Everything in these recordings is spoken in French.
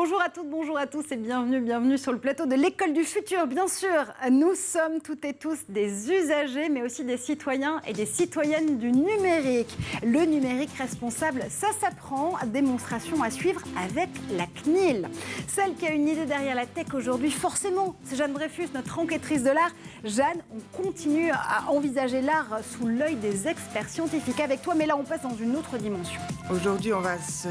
Bonjour à toutes, bonjour à tous et bienvenue sur le plateau de l'École du Futur. Bien sûr, nous sommes toutes et tous des usagers, mais aussi des citoyens et des citoyennes du numérique. Le numérique responsable, ça s'apprend. Démonstration à suivre avec la CNIL. Celle qui a une idée derrière la tech aujourd'hui, forcément, c'est Jeanne Dreyfus, notre enquêtrice de l'art. Jeanne, on continue à envisager l'art sous l'œil des experts scientifiques avec toi, mais là on passe dans une autre dimension. Aujourd'hui, on va se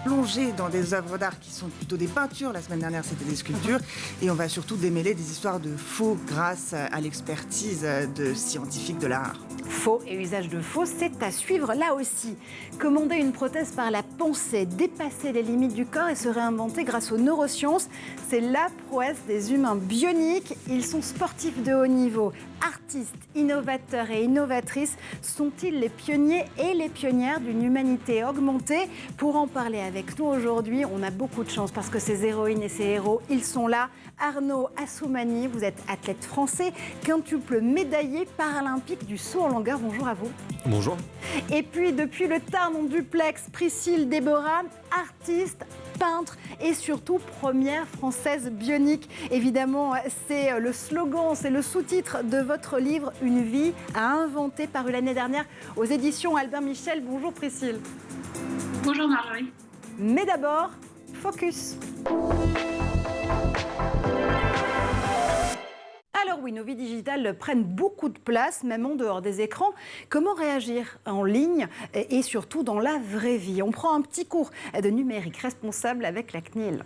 plonger dans des œuvres d'art qui sont plutôt des peintures. La semaine dernière, c'était des sculptures. Et on va surtout démêler des histoires de faux grâce à l'expertise de scientifiques de l'art. Faux et usage de faux, c'est à suivre là aussi. Commander une prothèse par la pensée, dépasser les limites du corps et se réinventer grâce aux neurosciences, c'est la prouesse des humains bioniques. Ils sont sportifs de haut niveau, artistes, innovateurs et innovatrices. Sont-ils les pionniers et les pionnières d'une humanité augmentée? Pour en parler avec nous aujourd'hui, on a beaucoup de chance parce que ces héroïnes et ces héros, ils sont là. Arnaud Assoumani, vous êtes athlète français, quintuple médaillé paralympique du saut en longueur. Bonjour à vous. Bonjour. Et puis, depuis le Tarn en duplex, Priscille Déborah, artiste, peintre et surtout première française bionique. Évidemment, c'est le slogan, c'est le sous-titre de votre livre « Une vie à inventer » paru l'année dernière aux éditions Albin Michel. Bonjour Priscille. Bonjour Marjorie. Mais d'abord, focus. Alors oui, nos vies digitales prennent beaucoup de place, même en dehors des écrans. Comment réagir en ligne et surtout dans la vraie vie? On prend un petit cours de numérique responsable avec la CNIL.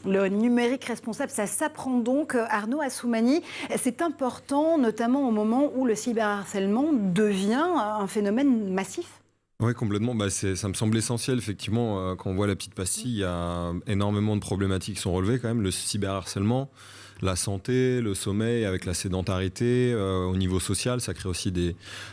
Le numérique responsable, ça s'apprend donc, Arnaud Assoumani. C'est important, notamment au moment où le cyberharcèlement devient un phénomène massif. Oui, complètement. Ça me semble essentiel, effectivement. Quand on voit la petite pastille, il y a énormément de problématiques qui sont relevées quand même. Le cyberharcèlement, la santé, le sommeil avec la sédentarité, au niveau social, ça crée aussi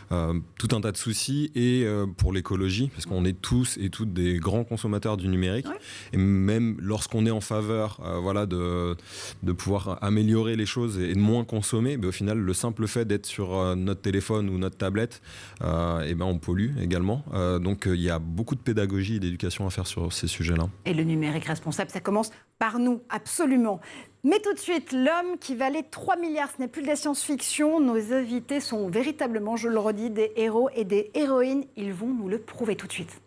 tout un tas de soucis. Et pour l'écologie, parce qu'on est tous et toutes des grands consommateurs du numérique. Ouais. Et même lorsqu'on est en faveur de pouvoir améliorer les choses et de moins consommer, au final, le simple fait d'être sur notre téléphone ou notre tablette, on pollue également. Donc il y a beaucoup de pédagogie et d'éducation à faire sur ces sujets-là. Et le numérique responsable, ça commence par nous, absolument. Mais tout de suite, l'homme qui valait 3 milliards, ce n'est plus de la science-fiction. Nos invités sont véritablement, je le redis, des héros et des héroïnes. Ils vont nous le prouver tout de suite.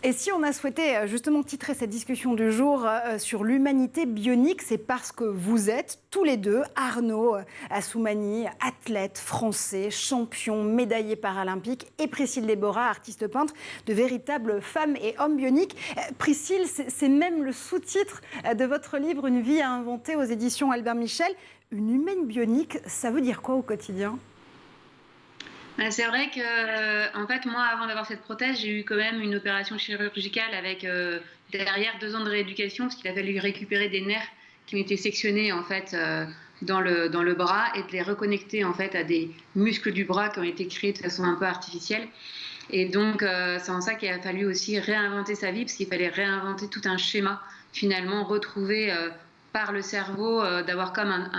Et si on a souhaité justement titrer cette discussion du jour sur l'humanité bionique, c'est parce que vous êtes tous les deux, Arnaud Assoumani, athlète français, champion, médaillé paralympique, et Priscille Déborah, artiste peintre, de véritables femmes et hommes bioniques. Priscille, c'est même le sous-titre de votre livre « Une vie à inventer » aux éditions Albin Michel. Une humaine bionique, ça veut dire quoi au quotidien ? C'est vrai que, en fait, moi, avant d'avoir cette prothèse, j'ai eu quand même une opération chirurgicale avec derrière 2 ans de rééducation, parce qu'il a fallu récupérer des nerfs qui ont été sectionnés en fait dans le bras et de les reconnecter en fait à des muscles du bras qui ont été créés de façon un peu artificielle. Et donc, c'est en ça qu'il a fallu aussi réinventer sa vie, parce qu'il fallait réinventer tout un schéma, finalement retrouver par le cerveau d'avoir comme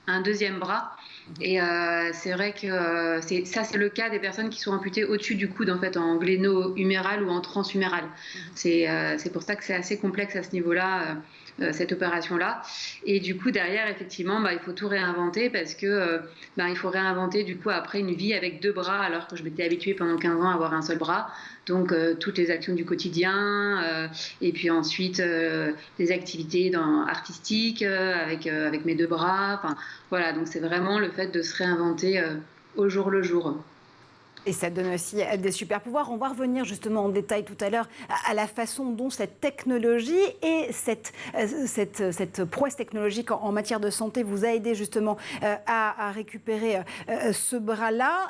un deuxième bras. Et c'est vrai que c'est le cas des personnes qui sont amputées au-dessus du coude, en fait, en gléno-huméral ou en transhuméral. C'est pour ça que c'est assez complexe à ce niveau-là, cette opération-là. Et du coup, derrière, effectivement, il faut tout réinventer parce que il faut réinventer, du coup, après une vie avec 2 bras, alors que je m'étais habituée pendant 15 ans à avoir un seul bras. Donc, toutes les actions du quotidien, et puis ensuite, des activités artistiques avec mes 2 bras. Enfin, voilà, donc c'est vraiment le fait de se réinventer au jour le jour. Et ça donne aussi des super pouvoirs. On va revenir justement en détail tout à l'heure à la façon dont cette technologie et cette prouesse technologique en matière de santé vous a aidé justement à récupérer ce bras-là.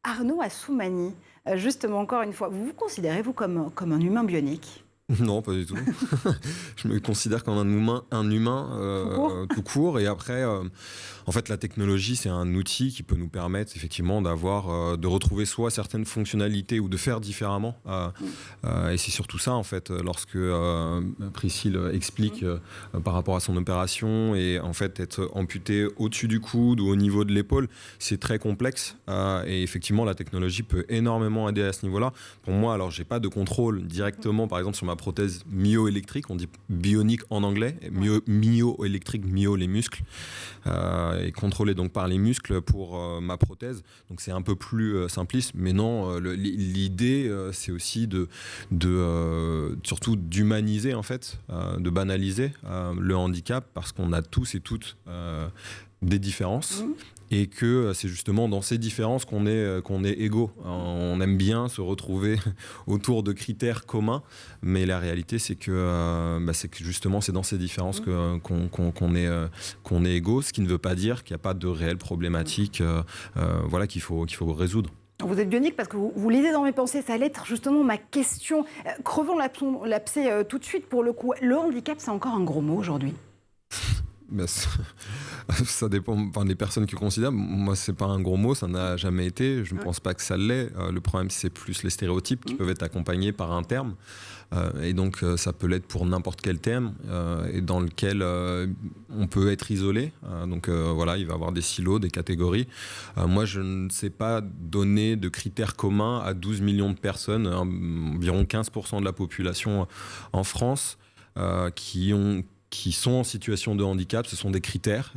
Arnaud Assoumani, justement encore une fois, vous vous considérez vous comme un humain bionique ? Non, pas du tout. Je me considère comme un humain tout court. Et après, en fait, la technologie, c'est un outil qui peut nous permettre effectivement de retrouver soit certaines fonctionnalités ou de faire différemment. Et c'est surtout ça, en fait, lorsque Priscille explique par rapport à son opération et en fait être amputé au-dessus du coude ou au niveau de l'épaule, c'est très complexe. Et effectivement, la technologie peut énormément aider à ce niveau-là. Pour moi, alors, j'ai pas de contrôle directement, par exemple, sur ma prothèse myo-électrique, on dit bionique en anglais, myo-électrique, myo les muscles, et contrôlé donc par les muscles pour ma prothèse. Donc c'est un peu plus simpliste, mais non, l'idée c'est aussi surtout d'humaniser en fait, de banaliser le handicap parce qu'on a tous et toutes des différences. Et que c'est justement dans ces différences qu'on est égaux. On aime bien se retrouver autour de critères communs, mais la réalité c'est que justement c'est dans ces différences qu'on est égaux, ce qui ne veut pas dire qu'il n'y a pas de réelles problématiques qu'il faut résoudre. Vous êtes bionique parce que vous lisez dans mes pensées, ça allait être justement ma question. Crevons l'abcès tout de suite pour le coup. Le handicap, c'est encore un gros mot aujourd'hui ? Ça dépend des personnes qui considèrent. Moi, c'est pas un gros mot, ça n'a jamais été. Je ne pense pas que ça l'est. Le problème, c'est plus les stéréotypes qui peuvent être accompagnés par un terme. Et donc, ça peut l'être pour n'importe quel terme et dans lequel on peut être isolé. Il va y avoir des silos, des catégories. Moi, je ne sais pas donner de critères communs à 12 millions de personnes, environ 15% de la population en France, qui sont en situation de handicap. Ce sont des critères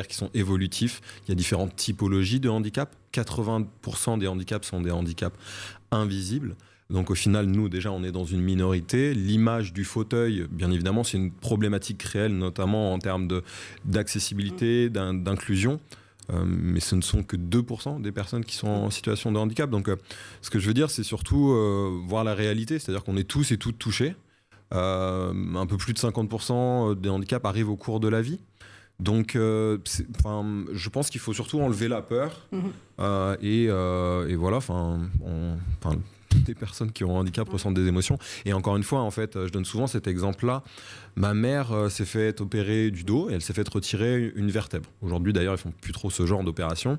qui sont évolutifs. Il y a différentes typologies de handicap. 80% des handicaps sont des handicaps invisibles. Donc au final, nous, déjà, on est dans une minorité. L'image du fauteuil, bien évidemment, c'est une problématique réelle, notamment en termes d'accessibilité, d'inclusion. Mais ce ne sont que 2% des personnes qui sont en situation de handicap. Donc ce que je veux dire, c'est surtout voir la réalité. C'est-à-dire qu'on est tous et toutes touchés. Un peu plus de 50% des handicaps arrivent au cours de la vie. Donc, je pense qu'il faut surtout enlever la peur. Et voilà, des personnes qui ont un handicap ressentent des émotions. Et encore une fois, en fait, je donne souvent cet exemple-là. Ma mère s'est fait opérer du dos et elle s'est fait retirer une vertèbre. Aujourd'hui, d'ailleurs, ils font plus trop ce genre d'opération.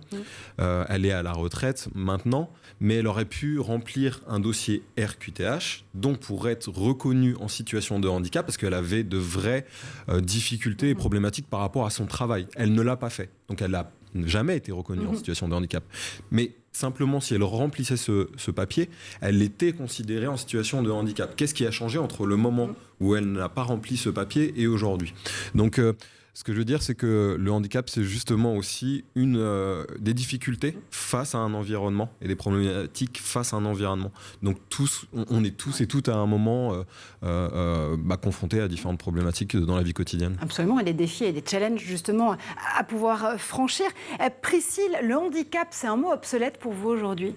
Elle est à la retraite maintenant, mais elle aurait pu remplir un dossier RQTH, donc pour être reconnue en situation de handicap, parce qu'elle avait de vraies difficultés et problématiques par rapport à son travail. Elle ne l'a pas fait. Donc, elle n'a jamais été reconnue en situation de handicap. Mais simplement, si elle remplissait ce papier, elle était considérée en situation de handicap. Qu'est-ce qui a changé entre le moment où elle n'a pas rempli ce papier et aujourd'hui ? Donc, ce que je veux dire, c'est que le handicap, c'est justement aussi des difficultés face à un environnement et des problématiques face à un environnement. Donc, on est tous et toutes à un moment confrontés à différentes problématiques dans la vie quotidienne. Absolument, et des défis et des challenges justement à pouvoir franchir. Priscille, le handicap, c'est un mot obsolète pour vous aujourd'hui ?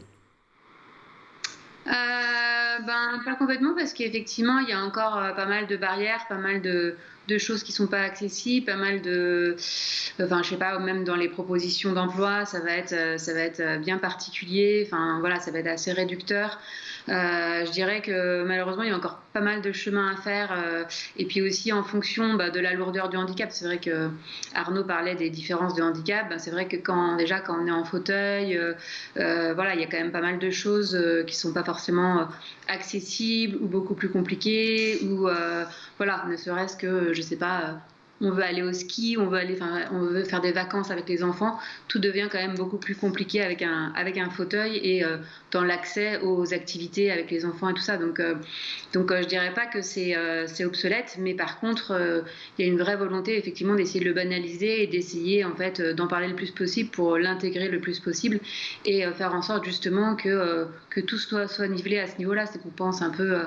Pas complètement, parce qu'effectivement, il y a encore pas mal de barrières, pas mal de choses qui ne sont pas accessibles, pas mal je sais pas, même dans les propositions d'emploi, ça va être bien particulier, ça va être assez réducteur. Je dirais que malheureusement, il y a encore pas mal de chemin à faire. Et puis aussi en fonction de la lourdeur du handicap. C'est vrai que Arnaud parlait des différences de handicap. C'est vrai que quand on est en fauteuil, il y a quand même pas mal de choses qui ne sont pas forcément accessibles ou beaucoup plus compliquées. Ou ne serait-ce que, je sais pas, on veut aller au ski, on veut faire des vacances avec les enfants, tout devient quand même beaucoup plus compliqué avec un fauteuil et dans l'accès aux activités avec les enfants et tout ça. Donc je dirais pas que c'est obsolète, mais par contre, il y a une vraie volonté effectivement d'essayer de le banaliser et d'essayer en fait d'en parler le plus possible pour l'intégrer le plus possible et faire en sorte justement que tout soit nivelé à ce niveau-là. C'est qu'on pense un peu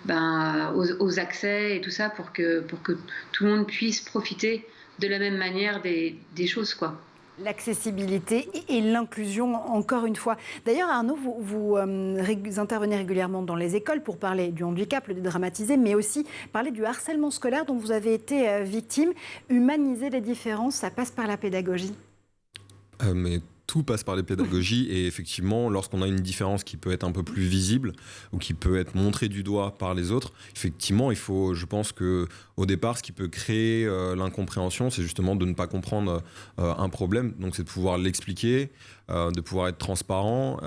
aux accès et tout ça pour que tout le monde puisse profiter de la même manière des choses, quoi. L'accessibilité et l'inclusion, encore une fois. D'ailleurs, Arnaud, vous intervenez régulièrement dans les écoles pour parler du handicap, le dédramatiser, mais aussi parler du harcèlement scolaire dont vous avez été victime. Humaniser les différences, ça passe par la pédagogie. Mais tout passe par les pédagogies et effectivement, lorsqu'on a une différence qui peut être un peu plus visible ou qui peut être montrée du doigt par les autres, effectivement, il faut, je pense que au départ, ce qui peut créer l'incompréhension, c'est justement de ne pas comprendre un problème. Donc, c'est de pouvoir l'expliquer, de pouvoir être transparent.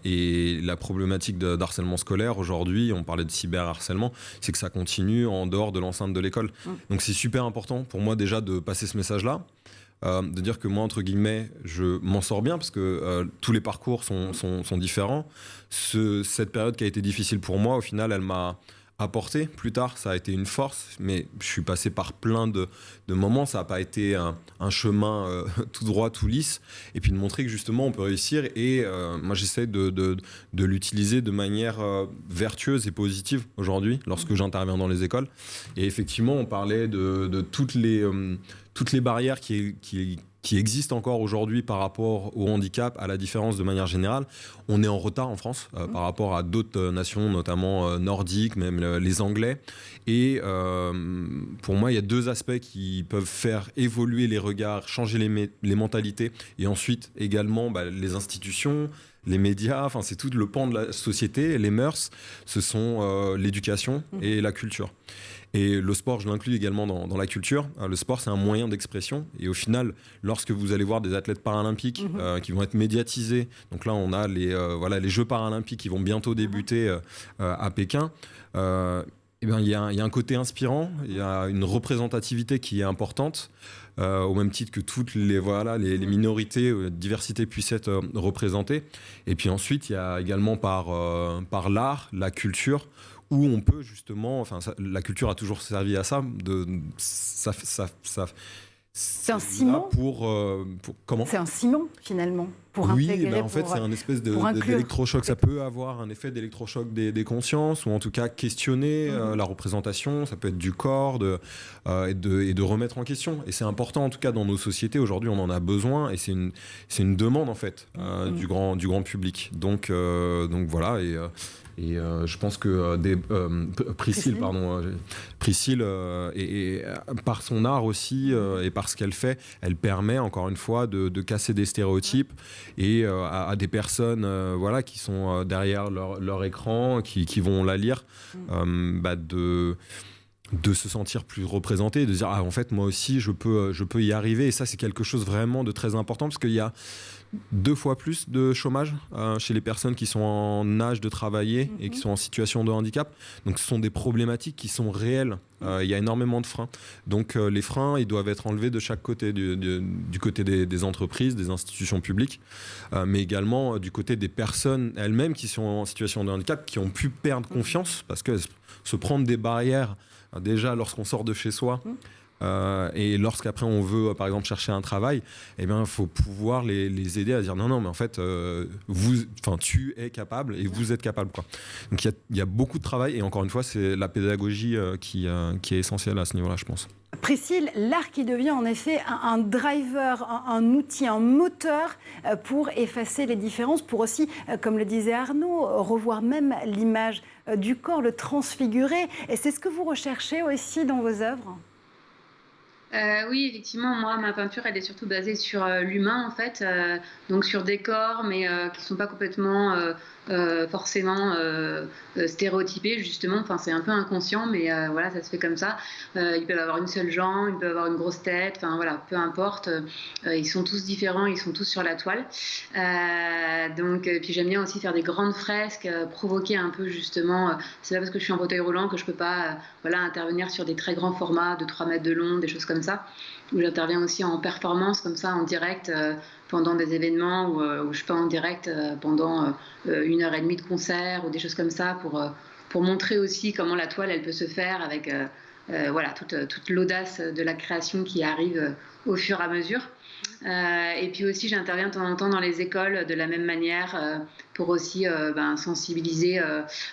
Et la problématique d'harcèlement scolaire aujourd'hui, on parlait de cyberharcèlement, c'est que ça continue en dehors de l'enceinte de l'école. Donc, c'est super important pour moi déjà de passer ce message-là. De dire que moi, entre guillemets, je m'en sors bien parce que tous les parcours sont différents. Cette période qui a été difficile pour moi, au final, elle m'a apporté. Plus tard, ça a été une force, mais je suis passé par plein de moments. Ça n'a pas été un chemin tout droit, tout lisse. Et puis de montrer que justement, on peut réussir. Et moi, j'essaie de l'utiliser de manière vertueuse et positive aujourd'hui, lorsque j'interviens dans les écoles. Et effectivement, on parlait de toutes les barrières qui existent encore aujourd'hui par rapport au handicap, à la différence de manière générale. On est en retard en France par rapport à d'autres nations, notamment nordiques, même les Anglais. Et pour moi, il y a deux aspects qui peuvent faire évoluer les regards, changer les mentalités, et ensuite également les institutions, les médias, enfin c'est tout le pan de la société, les mœurs, ce sont l'éducation et la culture. Et le sport, je l'inclus également dans la culture. Le sport, c'est un moyen d'expression. Et au final, lorsque vous allez voir des athlètes paralympiques qui vont être médiatisés, donc là, on a les Jeux paralympiques qui vont bientôt débuter à Pékin. Il y a un côté inspirant, il y a une représentativité qui est importante, au même titre que toutes les minorités, diversité puissent être représentées. Et puis ensuite, il y a également par l'art, la culture, où on peut justement, la culture a toujours servi à ça, c'est un ciment. Comment ? C'est un ciment finalement pour intégrer. Oui, en fait, c'est un espèce d'électrochoc. Ça peut avoir un effet d'électrochoc des consciences, ou en tout cas questionner la représentation. Ça peut être du corps, et de remettre en question. Et c'est important, en tout cas, dans nos sociétés. Aujourd'hui, on en a besoin, et c'est une demande en fait du grand public. Donc voilà. Et je pense que Priscille et par son art aussi et par ce qu'elle fait, elle permet encore une fois de casser des stéréotypes et à des personnes qui sont derrière leur écran, qui vont la lire, de se sentir plus représenté, de dire en fait moi aussi je peux y arriver. Et ça, c'est quelque chose vraiment de très important, parce qu'il y a 2 fois plus de chômage chez les personnes qui sont en âge de travailler et qui sont en situation de handicap. Donc ce sont des problématiques qui sont réelles. Il y a énormément de freins. Donc les freins, ils doivent être enlevés de chaque côté, du côté des entreprises, des institutions publiques, mais également du côté des personnes elles-mêmes qui sont en situation de handicap, qui ont pu perdre confiance, parce que se prendre des barrières déjà lorsqu'on sort de chez soi, et lorsqu'après on veut par exemple chercher un travail, il faut pouvoir les aider à dire non mais en fait tu es capable et vous êtes capable, quoi. Donc il y a beaucoup de travail, et encore une fois c'est la pédagogie qui est essentielle à ce niveau-là, je pense. Priscille, l'art qui devient en effet un driver, un outil, un moteur pour effacer les différences, pour aussi, comme le disait Arnaud, revoir même l'image du corps, le transfigurer. Et c'est ce que vous recherchez aussi dans vos œuvres ? Oui, effectivement, moi, ma peinture, elle est surtout basée sur l'humain, en fait, donc sur des corps, mais qui ne sont pas complètement forcément stéréotypés, justement. Enfin, c'est un peu inconscient, mais voilà, ça se fait comme ça. Ils peuvent avoir une seule jambe, ils peuvent avoir une grosse tête, enfin voilà, peu importe. Ils sont tous différents, ils sont tous sur la toile. Donc, puis j'aime bien aussi faire des grandes fresques, provoquer un peu justement. C'est pas parce que je suis en fauteuil roulant que je peux pas voilà, intervenir sur des très grands formats de 3 mètres de long, des choses comme ça. Où j'interviens aussi en performance, comme ça, en direct, pendant des événements où je fais en direct pendant 1 heure et demie de concert ou des choses comme ça pour montrer aussi comment la toile, elle peut se faire avec voilà, toute l'audace de la création qui arrive au fur et à mesure. Et puis aussi, j'interviens de temps en temps dans les écoles de la même manière pour aussi sensibiliser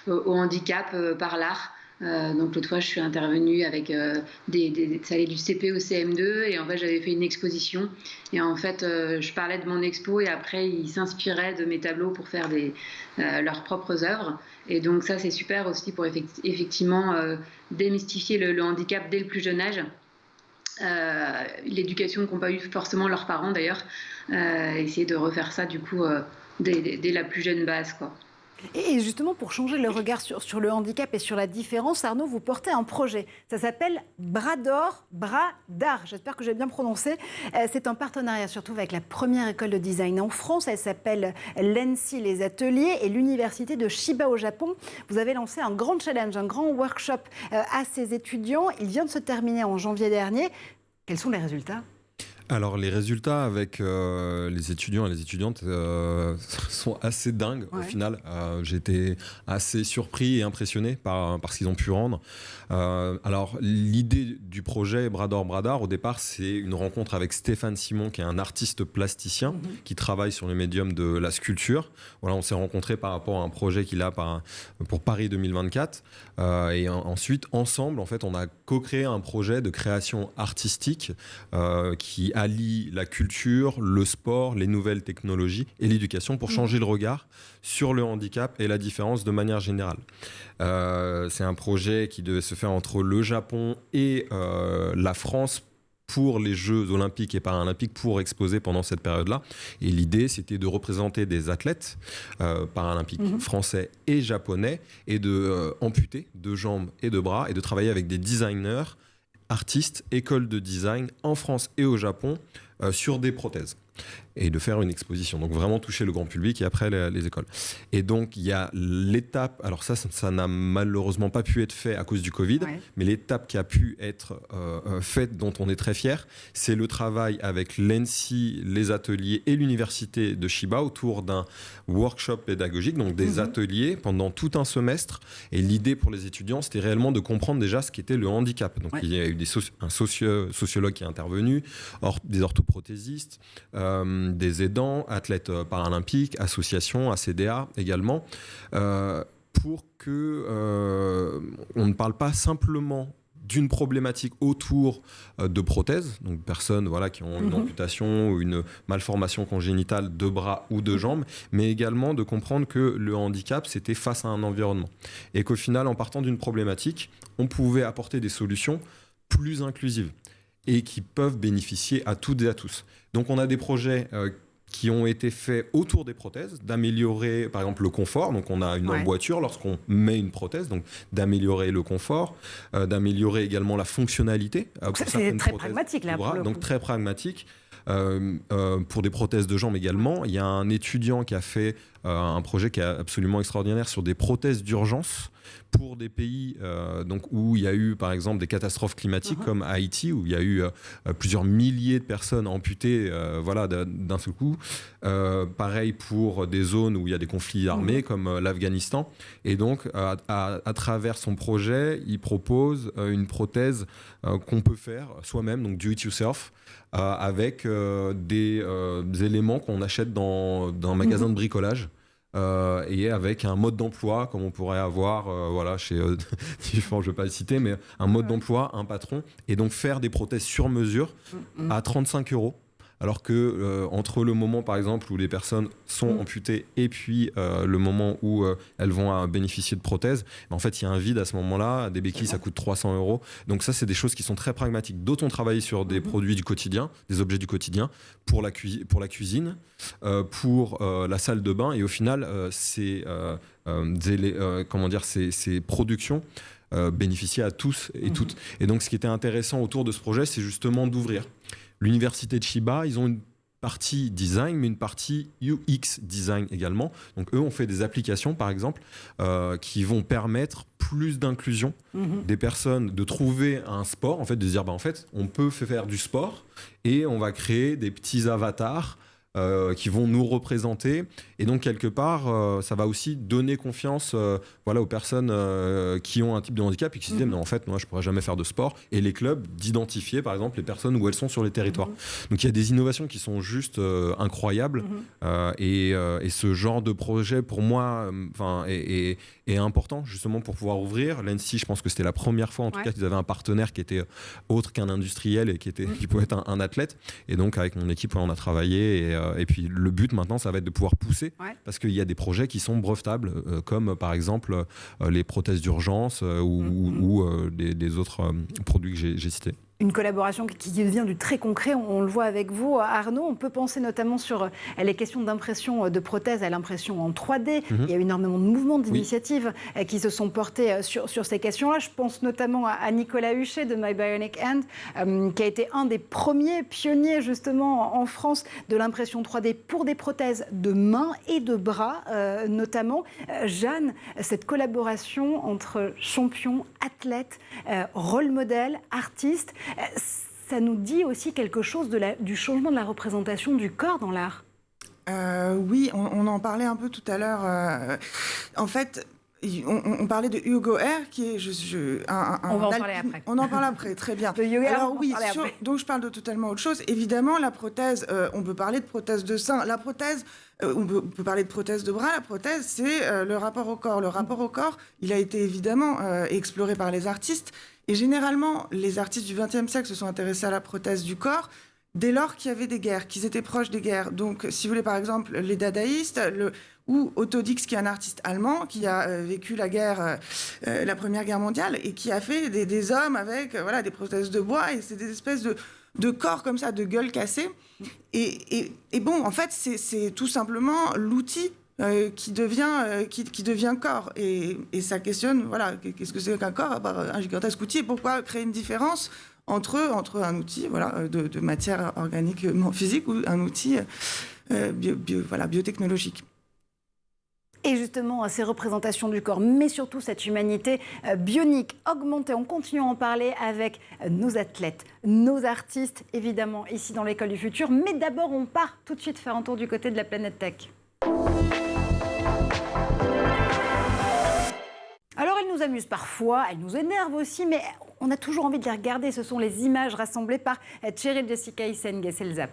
au handicap par l'art. Donc l'autre fois, je suis intervenue avec ça allait du CP au CM2 et en fait, j'avais fait une exposition et en fait, je parlais de mon expo et après, ils s'inspiraient de mes tableaux pour faire leurs propres œuvres. Et donc ça, c'est super aussi pour effectivement démystifier le handicap dès le plus jeune âge. L'éducation qu'ont pas eu forcément leurs parents d'ailleurs, essayer de refaire ça du coup dès la plus jeune base, quoi. Et justement, pour changer le regard sur le handicap et sur la différence, Arnaud, vous portez un projet. Ça s'appelle Bras d'or, bras d'art. J'espère que j'ai bien prononcé. C'est un partenariat surtout avec la première école de design en France. Elle s'appelle l'ENSI, les ateliers, et l'université de Chiba au Japon. Vous avez lancé un grand challenge, un grand workshop à ces étudiants. Il vient de se terminer en janvier dernier. Quels sont les résultats ? Alors les résultats avec les étudiants et les étudiantes sont assez dingues au final. J'ai été assez surpris et impressionné par ce qu'ils ont pu rendre. Alors l'idée du projet Bras d'or, bras d'art, au départ, c'est une rencontre avec Stéphane Simon, qui est un artiste plasticien qui travaille sur le médium de la sculpture. Voilà, on s'est rencontrés par rapport à un projet qu'il a pour Paris 2024. Et ensuite, ensemble, en fait, on a co-créé un projet de création artistique qui allie la culture, le sport, les nouvelles technologies et l'éducation pour changer le regard sur le handicap et la différence de manière générale. C'est un projet qui devait se faire entre le Japon et la France pour les Jeux olympiques et paralympiques, pour exposer pendant cette période-là. Et l'idée, c'était de représenter des athlètes paralympiques français et japonais et de amputer de jambes et de bras et de travailler avec des designers, artistes, écoles de design en France et au Japon sur des prothèses et de faire une exposition. Donc vraiment toucher le grand public et après les écoles. Et donc il y a l'étape, alors ça n'a malheureusement pas pu être fait à cause du Covid, mais l'étape qui a pu être faite, dont on est très fiers, c'est le travail avec l'ENSI, les ateliers et l'université de Chiba autour d'un workshop pédagogique, donc des ateliers pendant tout un semestre. Et l'idée pour les étudiants, c'était réellement de comprendre déjà ce qu'était le handicap. Donc il y a eu un sociologue qui est intervenu, des orthoprothésistes, des aidants, athlètes paralympiques, associations, ACDA également, pour que on ne parle pas simplement d'une problématique autour de prothèses, donc personnes qui ont une amputation ou une malformation congénitale de bras ou de jambes, mais également de comprendre que le handicap, c'était face à un environnement. Et qu'au final, en partant d'une problématique, on pouvait apporter des solutions plus inclusives et qui peuvent bénéficier à toutes et à tous. Donc on a des projets qui ont été faits autour des prothèses, d'améliorer par exemple le confort. Donc on a une emboîture lorsqu'on met une prothèse, donc d'améliorer le confort, d'améliorer également la fonctionnalité. C'est très pragmatique là. Bras, donc très pragmatique. Pour des prothèses de jambes également. Il y a un étudiant qui a fait un projet qui est absolument extraordinaire sur des prothèses d'urgence pour des pays où il y a eu par exemple des catastrophes climatiques comme Haïti, où il y a eu plusieurs milliers de personnes amputées d'un seul coup. Pareil pour des zones où il y a des conflits armés comme l'Afghanistan. Et donc à travers son projet, il propose une prothèse qu'on peut faire soi-même, donc do it yourself, avec des éléments qu'on achète dans un magasin de bricolage. Et avec un mode d'emploi comme on pourrait avoir chez différents, je ne vais pas le citer, mais un mode d'emploi, un patron, et donc faire des prothèses sur mesure à 35 €. alors que entre le moment par exemple où les personnes sont amputées et puis le moment où elles vont bénéficier de prothèses, en fait il y a un vide à ce moment-là. Des béquilles ça coûte 300 €. Donc ça c'est des choses qui sont très pragmatiques. D'autres ont travaillé sur des produits du quotidien, des objets du quotidien pour la cuisine, pour la salle de bain, et au final ces productions bénéficier à tous et toutes. Et donc, ce qui était intéressant autour de ce projet, c'est justement d'ouvrir. L'université de Chiba, ils ont une partie design, mais une partie UX design également. Donc, eux ont fait des applications, par exemple, qui vont permettre plus d'inclusion des personnes, de trouver un sport, en fait, de se dire, en fait, on peut faire du sport et on va créer des petits avatars qui vont nous représenter, et donc quelque part ça va aussi donner confiance aux personnes qui ont un type de handicap et qui se disent non, en fait moi je pourrais jamais faire de sport, et les clubs d'identifier par exemple les personnes où elles sont sur les territoires. Donc il y a des innovations qui sont juste incroyables, et ce genre de projet pour moi est important justement pour pouvoir ouvrir. L'ANSSI, je pense que c'était la première fois en tout cas qu'ils avaient un partenaire qui était autre qu'un industriel et qui pouvait être un athlète, et donc avec mon équipe on a travaillé, et puis le but maintenant ça va être de pouvoir pousser, parce qu'il y a des projets qui sont brevetables, comme par exemple les prothèses d'urgence ou des autres produits que j'ai cités. Une collaboration qui devient du très concret, on le voit avec vous, Arnaud. On peut penser notamment sur les questions d'impression de prothèses à l'impression en 3D. Il y a eu énormément de mouvements, d'initiatives qui se sont portés sur ces questions-là. Je pense notamment à Nicolas Huchet de My Bionic Hand, qui a été un des premiers pionniers justement en France de l'impression 3D pour des prothèses de mains et de bras notamment. Jeanne, cette collaboration entre champions, athlètes, rôle modèle, artistes, ça nous dit aussi quelque chose du changement de la représentation du corps dans l'art. Oui, on en parlait un peu tout à l'heure. En fait, on parlait de Hugo R, qui est on va en parler après. On en parle après, très bien. Alors oui, donc je parle de totalement autre chose. Évidemment, la prothèse, on peut parler de prothèse de sein. La prothèse, on peut parler de prothèse de bras. La prothèse, c'est le rapport au corps. Le rapport au corps, il a été évidemment exploré par les artistes. Et généralement, les artistes du XXe siècle se sont intéressés à la prothèse du corps dès lors qu'il y avait des guerres, qu'ils étaient proches des guerres. Donc, si vous voulez, par exemple, les dadaïstes, ou Otto Dix, qui est un artiste allemand, qui a vécu la Première Guerre mondiale, et qui a fait des hommes avec des prothèses de bois, et c'est des espèces de corps comme ça, de gueules cassées. Et bon, en fait, c'est tout simplement l'outil qui devient corps, et ça questionne, qu'est-ce que c'est qu'un corps à part un gigantesque outil, et pourquoi créer une différence entre un outil de matière organique physique ou un outil biotechnologique. Et justement, ces représentations du corps, mais surtout cette humanité bionique, augmentée. On continue à en parler avec nos athlètes, nos artistes, évidemment, ici dans l'École du Futur. Mais d'abord, on part tout de suite faire un tour du côté de la planète tech. Alors, elles nous amusent parfois, elles nous énervent aussi, mais on a toujours envie de les regarder. Ce sont les images rassemblées par Cheryl Jessica Iseng, c'est le Zap.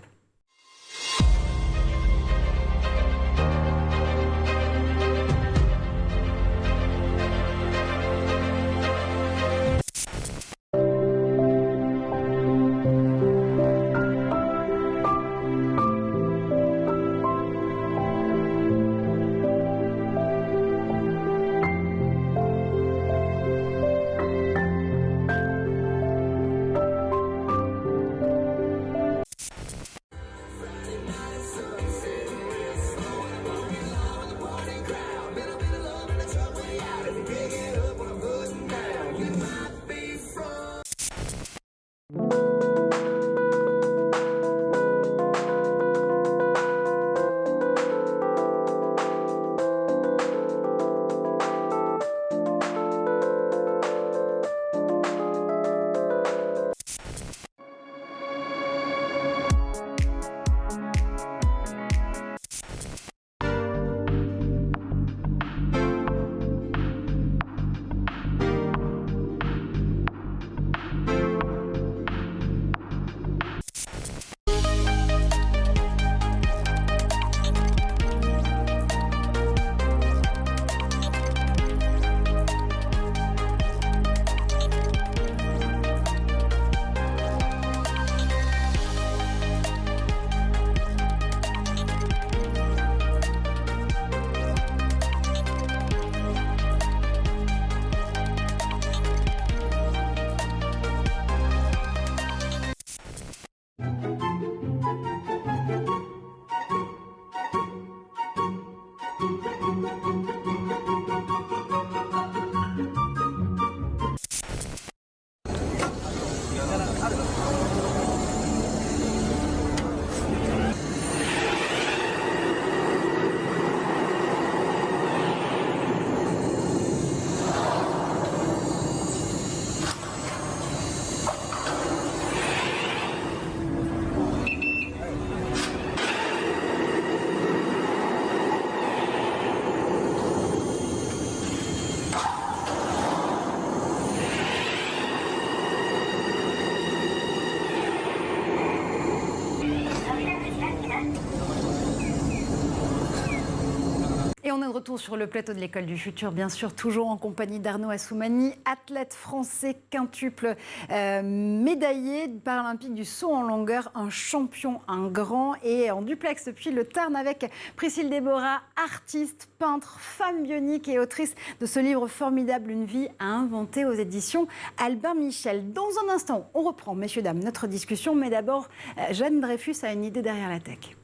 retour sur le plateau de l'École du Futur, bien sûr, toujours en compagnie d'Arnaud Assoumani, athlète français quintuple médaillé paralympique du saut en longueur, un champion, un grand, et en duplex depuis le Tarn avec Priscille Déborah, artiste, peintre, femme bionique et autrice de ce livre formidable, Une vie à inventer, aux éditions Albin Michel. Dans un instant, on reprend, messieurs, dames, notre discussion, mais d'abord, Jeanne Dreyfus a une idée derrière la tech.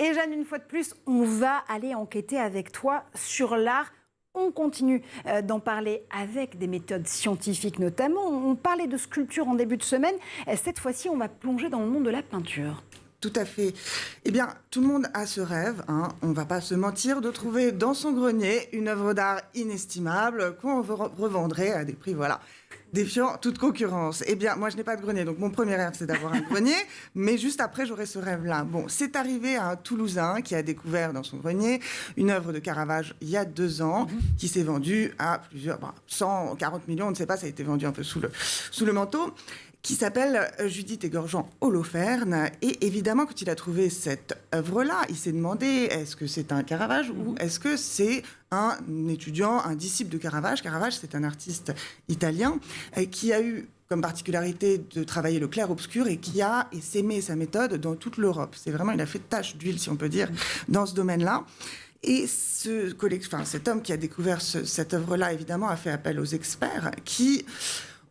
Et Jeanne, une fois de plus, on va aller enquêter avec toi sur l'art. On continue d'en parler avec des méthodes scientifiques notamment. On parlait de sculpture en début de semaine. Cette fois-ci, on va plonger dans le monde de la peinture. Tout à fait. Eh bien, tout le monde a ce rêve, hein, on ne va pas se mentir, de trouver dans son grenier une œuvre d'art inestimable qu'on revendrait à des prix, voilà, défiant toute concurrence. Eh bien, moi, je n'ai pas de grenier, donc mon premier rêve, c'est d'avoir un grenier, mais juste après, j'aurai ce rêve-là. Bon, c'est arrivé à un Toulousain qui a découvert dans son grenier une œuvre de Caravage il y a 2 ans, qui s'est vendue à plusieurs, 140 millions, on ne sait pas, ça a été vendu un peu sous le manteau, qui s'appelle Judith Égorgeant Holoferne. Et évidemment, quand il a trouvé cette œuvre-là, il s'est demandé, est-ce que c'est un Caravage ou est-ce que c'est un étudiant, un disciple de Caravage. Caravage, c'est un artiste italien qui a eu comme particularité de travailler le clair-obscur et qui a essaimé sa méthode dans toute l'Europe. C'est vraiment, il a fait tache d'huile, si on peut dire, dans ce domaine-là. Et cet homme qui a découvert cette œuvre-là, évidemment, a fait appel aux experts qui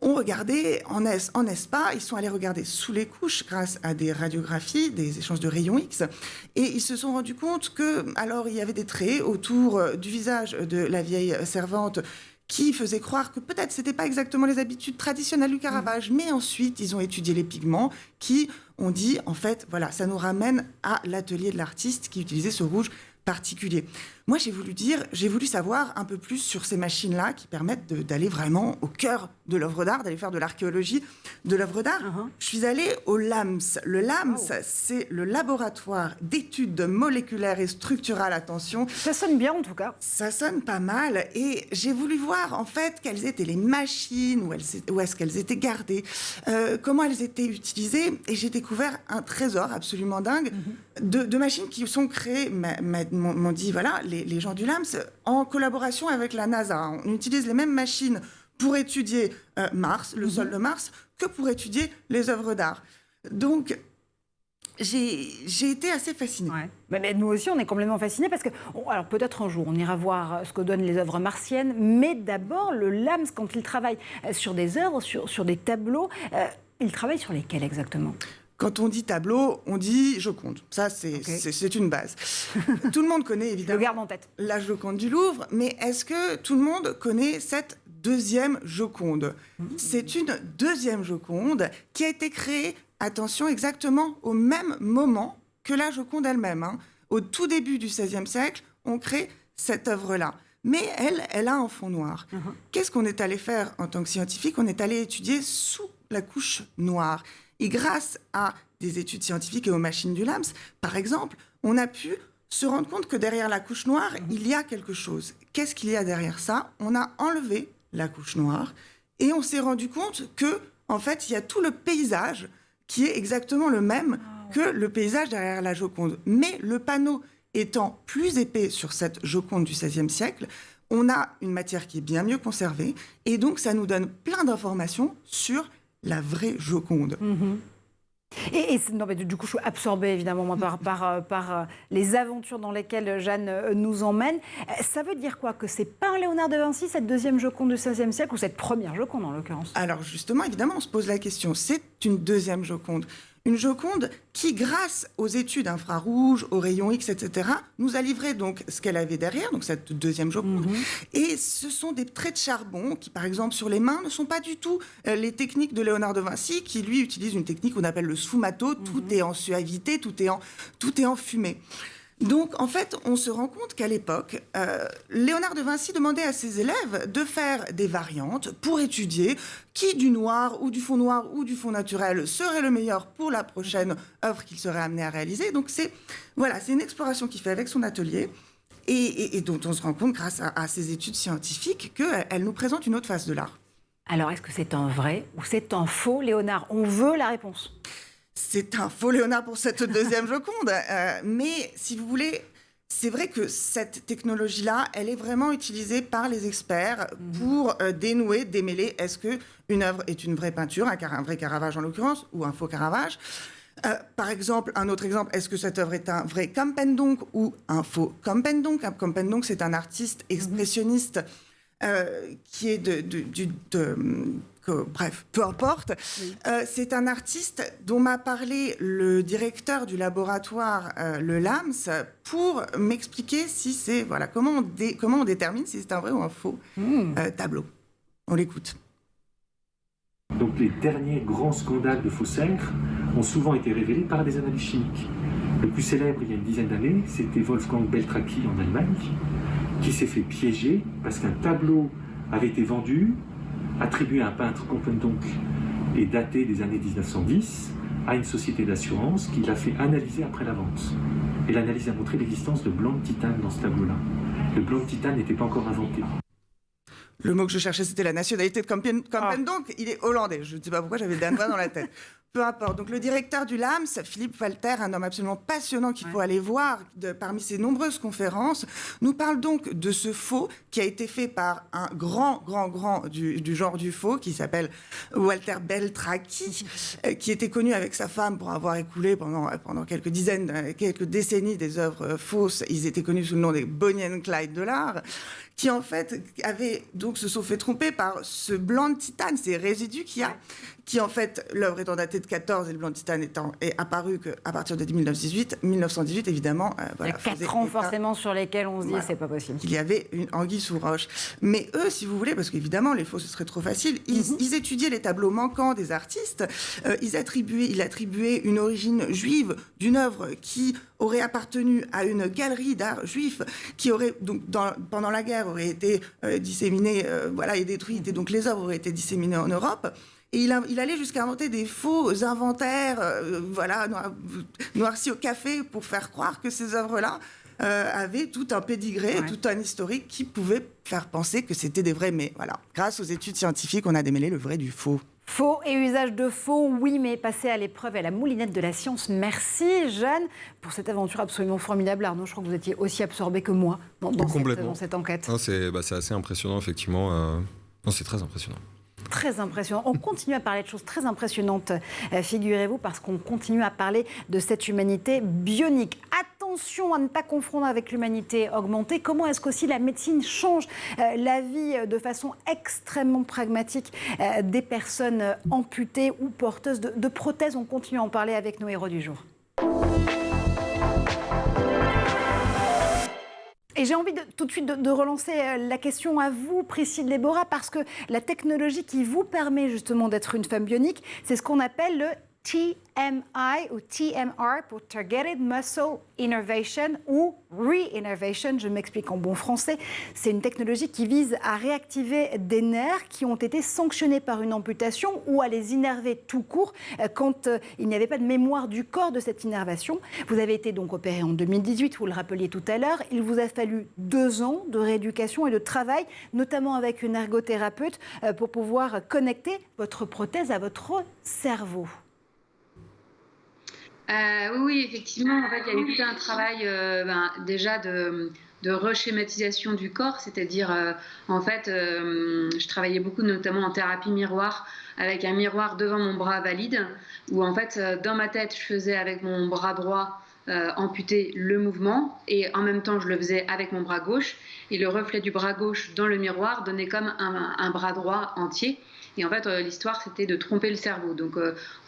ont regardé en ESPA, ils sont allés regarder sous les couches grâce à des radiographies, des échanges de rayons X, et ils se sont rendus compte que, alors, il y avait des traits autour du visage de la vieille servante qui faisaient croire que peut-être c'était pas exactement les habitudes traditionnelles du Caravage, mais ensuite ils ont étudié les pigments qui ont dit, en fait, voilà, ça nous ramène à l'atelier de l'artiste qui utilisait ce rouge particulier. Moi, j'ai voulu savoir un peu plus sur ces machines-là qui permettent d'aller vraiment au cœur de l'œuvre d'art, d'aller faire de l'archéologie de l'œuvre d'art. Je suis allée au LAMS. Le LAMS, c'est le laboratoire d'études moléculaires et structurales. Attention. Ça sonne bien, en tout cas. Ça sonne pas mal. Et j'ai voulu voir, en fait, quelles étaient les machines, où est-ce qu'elles étaient gardées, comment elles étaient utilisées. Et j'ai découvert un trésor absolument dingue de machines qui sont créées, m'ont dit, voilà, les gens du LAMS, en collaboration avec la NASA. On utilise les mêmes machines pour étudier Mars, le sol de Mars, que pour étudier les œuvres d'art. Donc, j'ai été assez fascinée. Ouais. Mais nous aussi, on est complètement fascinés parce que, alors peut-être un jour, on ira voir ce que donnent les œuvres martiennes, mais d'abord, le LAMS, quand il travaille sur des œuvres, sur des tableaux, il travaille sur lesquels exactement ? Quand on dit tableau, on dit Joconde. Ça, c'est une base. Tout le monde connaît évidemment le garde en tête. La Joconde du Louvre, mais est-ce que tout le monde connaît cette deuxième Joconde ? C'est une deuxième Joconde qui a été créée, attention, exactement au même moment que la Joconde elle-même. Au tout début du XVIe siècle, on crée cette œuvre-là. Mais elle a un fond noir. Qu'est-ce qu'on est allé faire en tant que scientifique ? On est allé étudier sous la couche noire. Et grâce à des études scientifiques et aux machines du LAMS, par exemple, on a pu se rendre compte que derrière la couche noire, il y a quelque chose. Qu'est-ce qu'il y a derrière ça ? On a enlevé la couche noire et on s'est rendu compte que, en fait, il y a tout le paysage qui est exactement le même que le paysage derrière la Joconde. Mais le panneau étant plus épais sur cette Joconde du XVIe siècle, on a une matière qui est bien mieux conservée et donc ça nous donne plein d'informations sur la vraie Joconde. Non, mais du coup, je suis absorbée évidemment moi, par les aventures dans lesquelles Jeanne nous emmène. Ça veut dire quoi ? Que c'est pas un Léonard de Vinci, cette deuxième Joconde du XVIe siècle, ou cette première Joconde en l'occurrence ? Alors justement, évidemment, on se pose la question. C'est une deuxième Joconde. Une Joconde qui, grâce aux études infrarouges, aux rayons X, etc., nous a livré donc ce qu'elle avait derrière, donc cette deuxième Joconde. Et ce sont des traits de charbon qui, par exemple, sur les mains, ne sont pas du tout les techniques de Léonard de Vinci, qui, lui, utilise une technique qu'on appelle le sfumato. Tout est en suavité, tout est en fumée. Donc, en fait, on se rend compte qu'à l'époque, Léonard de Vinci demandait à ses élèves de faire des variantes pour étudier qui du noir ou du fond noir ou du fond naturel serait le meilleur pour la prochaine œuvre qu'il serait amené à réaliser. Donc, c'est une exploration qu'il fait avec son atelier et dont on se rend compte grâce à ces études scientifiques qu'elle nous présente une autre face de l'art. Alors, est-ce que c'est un vrai ou c'est un faux Léonard ? On veut la réponse. c'est un faux Léonard pour cette deuxième Joconde. Mais si vous voulez, c'est vrai que cette technologie-là, elle est vraiment utilisée par les experts pour dénouer, démêler, est-ce qu'une œuvre est une vraie peinture, un vrai Caravage en l'occurrence, ou un faux Caravage. Par exemple, un autre exemple, est-ce que cette œuvre est un vrai Campendonk ou un faux Campendonk? Un Campendonk, c'est un artiste expressionniste qui est bref, peu importe. Oui. C'est un artiste dont m'a parlé le directeur du laboratoire, le LAMS, pour m'expliquer si c'est comment on détermine si c'est un vrai ou un faux tableau. On l'écoute. Donc les derniers grands scandales de fausses œuvres ont souvent été révélés par des analyses chimiques. Le plus célèbre, il y a une dizaine d'années, c'était Wolfgang Beltracchi en Allemagne, qui s'est fait piéger parce qu'un tableau avait été vendu, attribué à un peintre Campendonk et daté des années 1910, à une société d'assurance qui l'a fait analyser après la vente. Et l'analyse a montré l'existence de blanc de titane dans ce tableau-là. Le blanc de titane n'était pas encore inventé. Le mot que je cherchais, c'était la nationalité de Campendonk. Il est hollandais. Je ne sais pas pourquoi j'avais danois dans la tête. Peu importe. Donc, le directeur du LAMS, Philippe Walter, un homme absolument passionnant qu'il faut aller voir parmi ses nombreuses conférences, nous parle donc de ce faux qui a été fait par un grand du genre du faux qui s'appelle Walter Beltracchi, qui était connu avec sa femme pour avoir écoulé pendant quelques décennies des œuvres fausses. Ils étaient connus sous le nom des Bonnie and Clyde de l'art, qui en fait se sont fait tromper par ce blanc de titane, ces résidus qu'il y a, qui en fait, l'œuvre étant datée de 14 et le blanc de titane est apparu qu'à partir de 1918 évidemment. Il y a 4 ans forcément sur lesquels on se dit c'est pas possible. Il y avait une anguille sous roche. Mais eux, si vous voulez, parce qu'évidemment les faux ce serait trop facile, ils étudiaient les tableaux manquants des artistes, ils attribuaient une origine juive d'une œuvre qui aurait appartenu à une galerie d'art juif qui aurait, donc, pendant la guerre, aurait été disséminée et détruite, et donc les œuvres auraient été disséminées en Europe. Et il allait jusqu'à inventer des faux inventaires, noircis au café, pour faire croire que ces œuvres-là avaient tout un pédigré, tout un historique qui pouvait faire penser que c'était des vrais. Mais voilà, grâce aux études scientifiques, on a démêlé le vrai du faux. Faux et usage de faux, oui, mais passer à l'épreuve à la moulinette de la science. Merci, Jeanne, pour cette aventure absolument formidable. Arnaud, je crois que vous étiez aussi absorbé que moi dans cette enquête. Non, c'est assez impressionnant, effectivement. Non, c'est très impressionnant. Très impressionnant. On continue à parler de choses très impressionnantes, figurez-vous, parce qu'on continue à parler de cette humanité bionique. Attention à ne pas confondre avec l'humanité augmentée. Comment est-ce qu'aussi la médecine change la vie de façon extrêmement pragmatique des personnes amputées ou porteuses de prothèses? On continue à en parler avec nos héros du jour. Et j'ai envie tout de suite de relancer la question à vous, Priscille Deborah, parce que la technologie qui vous permet justement d'être une femme bionique, c'est ce qu'on appelle le TMI ou TMR pour Targeted Muscle Innervation ou Re-Innervation, je m'explique en bon français. C'est une technologie qui vise à réactiver des nerfs qui ont été sanctionnés par une amputation ou à les innerver tout court quand il n'y avait pas de mémoire du corps de cette innervation. Vous avez été donc opéré en 2018, vous le rappeliez tout à l'heure. Il vous a fallu 2 ans de rééducation et de travail, notamment avec une ergothérapeute, pour pouvoir connecter votre prothèse à votre cerveau. Oui, effectivement, en fait, il y a eu tout un travail déjà de reschématisation du corps, c'est-à-dire, je travaillais beaucoup notamment en thérapie miroir, avec un miroir devant mon bras valide, où en fait, dans ma tête, je faisais avec mon bras droit amputé le mouvement, et en même temps, je le faisais avec mon bras gauche, et le reflet du bras gauche dans le miroir donnait comme un bras droit entier. Et en fait, l'histoire, c'était de tromper le cerveau. Donc,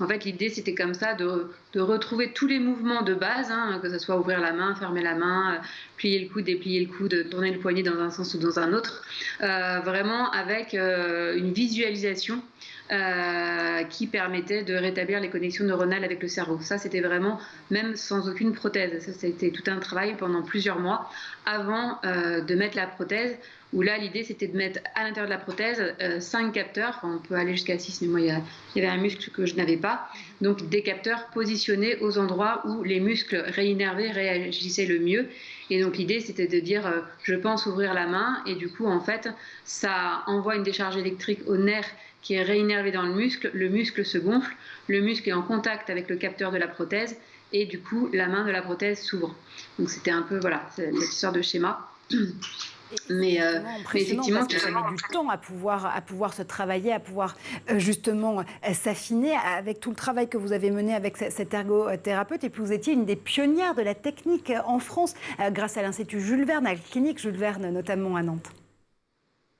en fait, l'idée, c'était comme ça, de retrouver tous les mouvements de base, que ce soit ouvrir la main, fermer la main, plier le coude, déplier le coude, tourner le poignet dans un sens ou dans un autre, vraiment avec une visualisation qui permettait de rétablir les connexions neuronales avec le cerveau. Ça, c'était vraiment, même sans aucune prothèse. Ça, c'était tout un travail pendant plusieurs mois avant de mettre la prothèse, où là, l'idée, c'était de mettre à l'intérieur de la prothèse 5 capteurs, enfin, on peut aller jusqu'à 6, mais moi, il y avait un muscle que je n'avais pas, donc des capteurs positionnés aux endroits où les muscles réinnervés réagissaient le mieux. Et donc l'idée, c'était de dire, je pense ouvrir la main, et du coup, en fait, ça envoie une décharge électrique au nerf qui est réinnervé dans le muscle se gonfle, le muscle est en contact avec le capteur de la prothèse, et du coup, la main de la prothèse s'ouvre. Donc c'était un peu, voilà, cette sorte de schéma. Mais effectivement, parce que ça met du temps à pouvoir se travailler, à pouvoir justement s'affiner avec tout le travail que vous avez mené avec cet ergothérapeute. Et puis vous étiez une des pionnières de la technique en France, grâce à l'Institut Jules Verne, à la clinique Jules Verne, notamment à Nantes.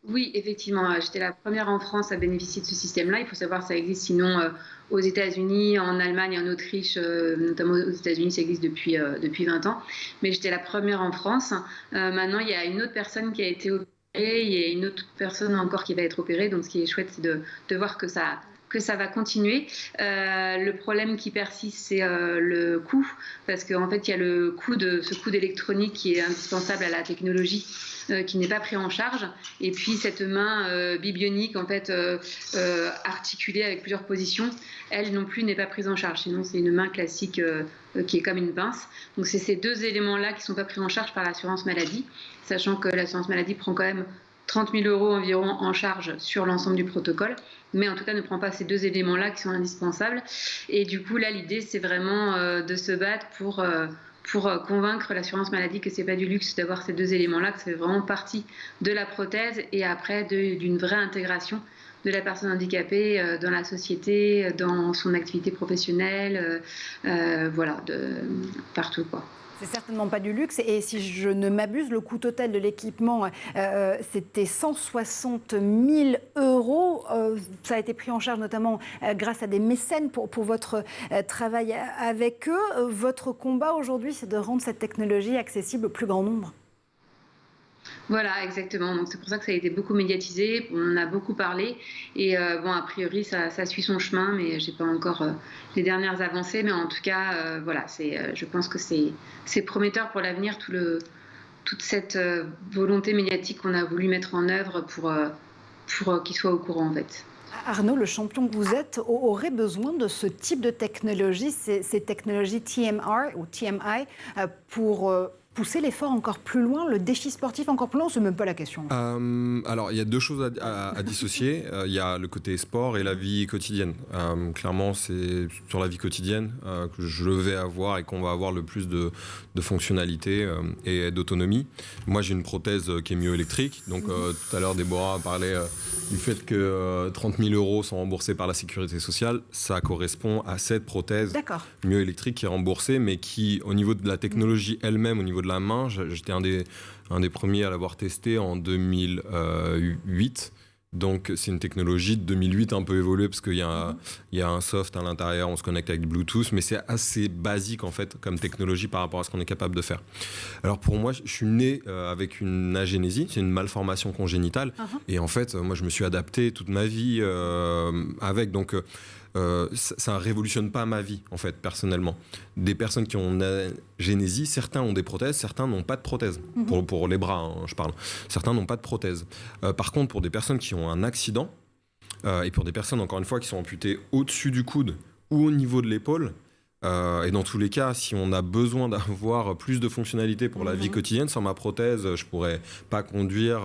Oui, effectivement, j'étais la première en France à bénéficier de ce système-là. Il faut savoir que ça existe sinon aux États-Unis, en Allemagne, en Autriche, notamment aux États-Unis, ça existe depuis 20 ans. Mais j'étais la première en France. Maintenant, il y a une autre personne qui a été opérée, il y a une autre personne encore qui va être opérée. Donc, ce qui est chouette, c'est de voir que ça va continuer. Le problème qui persiste, c'est le coût, parce qu'en fait, il y a le coût de ce coût d'électronique qui est indispensable à la technologie, qui n'est pas pris en charge, et puis cette main bibionique en fait articulée avec plusieurs positions, elle non plus n'est pas prise en charge. Sinon, c'est une main classique qui est comme une pince. Donc, c'est ces deux éléments-là qui ne sont pas pris en charge par l'assurance maladie, sachant que l'assurance maladie prend quand même 30 000 € environ en charge sur l'ensemble du protocole, mais en tout cas ne prend pas ces deux éléments-là qui sont indispensables. Et du coup, là, l'idée, c'est vraiment de se battre pour convaincre l'assurance maladie que c'est pas du luxe d'avoir ces deux éléments-là, que ça fait vraiment partie de la prothèse et après d'une vraie intégration de la personne handicapée dans la société, dans son activité professionnelle, voilà, partout, quoi. C'est certainement pas du luxe. Et si je ne m'abuse, le coût total de l'équipement, c'était 160 000 €. Ça a été pris en charge notamment grâce à des mécènes pour votre travail avec eux. Votre combat aujourd'hui, c'est de rendre cette technologie accessible au plus grand nombre. Voilà, exactement. Donc c'est pour ça que ça a été beaucoup médiatisé, on en a beaucoup parlé. Et bon, a priori, ça suit son chemin, mais j'ai pas encore les dernières avancées. Mais en tout cas, voilà, je pense que c'est prometteur pour l'avenir, toute cette volonté médiatique qu'on a voulu mettre en œuvre pour qu'il soit au courant, en fait. Arnaud, le champion que vous êtes, aurait besoin de ce type de technologie, ces technologies TMR ou TMI, pour pousser l'effort encore plus loin, le défi sportif encore plus loin, c'est même pas la question. Alors, il y a deux choses à dissocier. Il y a le côté sport et la vie quotidienne. Clairement, c'est sur la vie quotidienne que je vais avoir et qu'on va avoir le plus de fonctionnalité et d'autonomie. Moi, j'ai une prothèse qui est myoélectrique. Donc, tout à l'heure, Déborah parlait du fait que 30 000 € sont remboursés par la sécurité sociale. Ça correspond à cette prothèse myoélectrique qui est remboursée, mais qui, au niveau de la technologie elle-même, au niveau de la main, j'étais un des premiers à l'avoir testé en 2008. Donc c'est une technologie de 2008 un peu évoluée parce qu'il y a un soft à l'intérieur, on se connecte avec Bluetooth, mais c'est assez basique en fait comme technologie par rapport à ce qu'on est capable de faire. Alors pour moi, je suis né avec une agénésie, c'est une malformation congénitale, et en fait moi je me suis adapté toute ma vie avec, donc ça ne révolutionne pas ma vie, en fait, personnellement. Des personnes qui ont une agénésie, certains ont des prothèses, certains n'ont pas de prothèse. Pour les bras, hein, je parle. Certains n'ont pas de prothèse. Par contre, pour des personnes qui ont un accident, et pour des personnes, encore une fois, qui sont amputées au-dessus du coude ou au niveau de l'épaule, et dans tous les cas, si on a besoin d'avoir plus de fonctionnalités pour la vie quotidienne, sans ma prothèse, je pourrais pas conduire.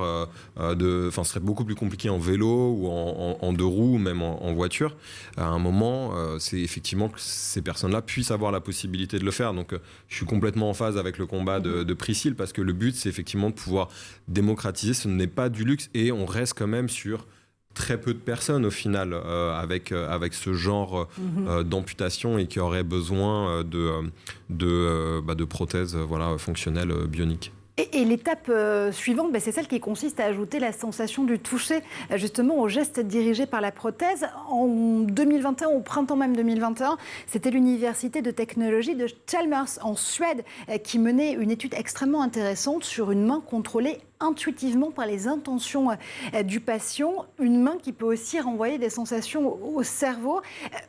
Ce serait beaucoup plus compliqué en vélo ou en deux roues, ou même en voiture. À un moment, c'est effectivement que ces personnes-là puissent avoir la possibilité de le faire. Donc, je suis complètement en phase avec le combat de Priscille, parce que le but, c'est effectivement de pouvoir démocratiser. Ce n'est pas du luxe, et on reste quand même sur très peu de personnes au final avec ce genre d'amputation et qui auraient besoin de prothèses fonctionnelles bioniques. Et l'étape suivante, c'est celle qui consiste à ajouter la sensation du toucher justement au geste dirigé par la prothèse. En 2021, au printemps même 2021, c'était l'université de technologie de Chalmers en Suède qui menait une étude extrêmement intéressante sur une main contrôlée intuitivement par les intentions du patient, une main qui peut aussi renvoyer des sensations au cerveau.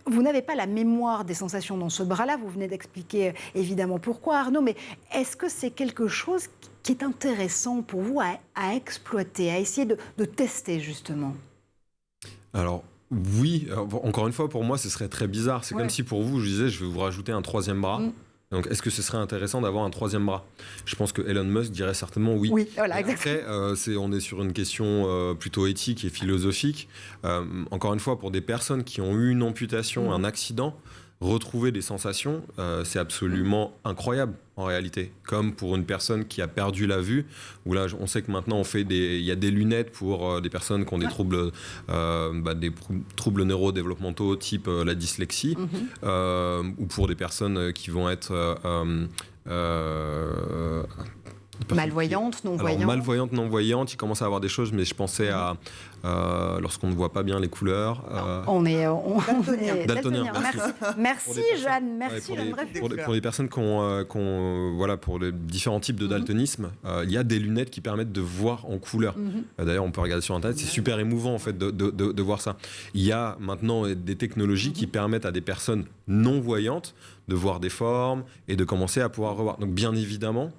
Vous n'avez pas la mémoire des sensations dans ce bras-là, vous venez d'expliquer évidemment pourquoi, Arnaud, mais est-ce que c'est quelque chose qui est intéressant pour vous à exploiter, à essayer de tester justement? Alors, oui, encore une fois, pour moi, ce serait très bizarre. C'est comme si pour vous, je disais, je vais vous rajouter un troisième bras. Donc, est-ce que ce serait intéressant d'avoir un troisième bras? Je pense que Elon Musk dirait certainement oui. Oui, voilà, exactement. Après, on est sur une question plutôt éthique et philosophique. Encore une fois, pour des personnes qui ont eu une amputation, un accident, retrouver des sensations, c'est absolument incroyable en réalité. Comme pour une personne qui a perdu la vue, où là, on sait que maintenant, il y a des lunettes pour des personnes qui ont des troubles, des troubles neurodéveloppementaux type la dyslexie, ou pour des personnes qui vont être malvoyante, non-voyante. Alors, malvoyante, non-voyante, il commence à avoir des choses, mais je pensais à lorsqu'on ne voit pas bien les couleurs. On est daltonien. Merci Jeanne, merci Jeanne. Pour les personnes qui ont voilà, pour les différents types de daltonisme, il y a des lunettes qui permettent de voir en couleur. D'ailleurs, on peut regarder sur Internet, c'est super émouvant en fait de voir ça. Il y a maintenant des technologies qui permettent à des personnes non-voyantes de voir des formes et de commencer à pouvoir revoir. Donc bien évidemment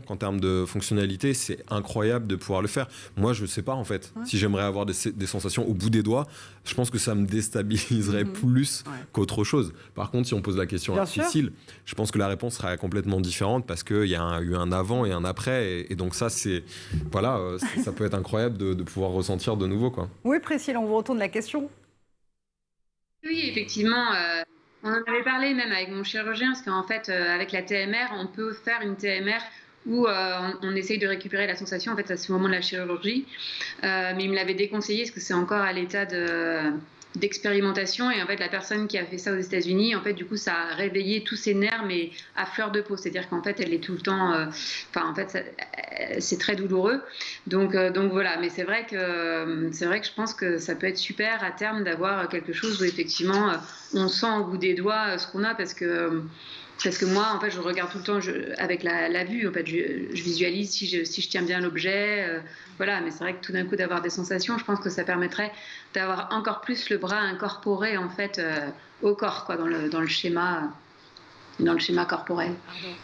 qu'en termes de fonctionnalité, c'est incroyable de pouvoir le faire. Moi, je ne sais pas, en fait, si j'aimerais avoir des sensations au bout des doigts. Je pense que ça me déstabiliserait plus qu'autre chose. Par contre, si on pose la question difficile, je pense que la réponse sera complètement différente parce qu'il y a eu un avant et un après. Et donc ça, ça peut être incroyable de pouvoir ressentir de nouveau, quoi. Oui, Priscille, on vous retourne la question. Oui, effectivement... On en avait parlé même avec mon chirurgien, parce qu'en fait, avec la TMR, on peut faire une TMR où on essaye de récupérer la sensation en fait, à ce moment de la chirurgie. Mais il me l'avait déconseillé, parce que c'est encore à l'état d'expérimentation. Et en fait, la personne qui a fait ça aux États-Unis, en fait, du coup, ça a réveillé tous ses nerfs, mais à fleur de peau. C'est-à-dire qu'en fait, elle est tout le temps... en fait, c'est très douloureux. Donc voilà. Mais c'est vrai que je pense que ça peut être super à terme d'avoir quelque chose où effectivement, on sent au bout des doigts ce qu'on a, parce que moi, en fait, je regarde tout le temps avec la vue. En fait, je visualise si je tiens bien l'objet. Voilà, mais c'est vrai que tout d'un coup, d'avoir des sensations, je pense que ça permettrait d'avoir encore plus le bras incorporé, en fait, au corps, quoi, dans le schéma corporel.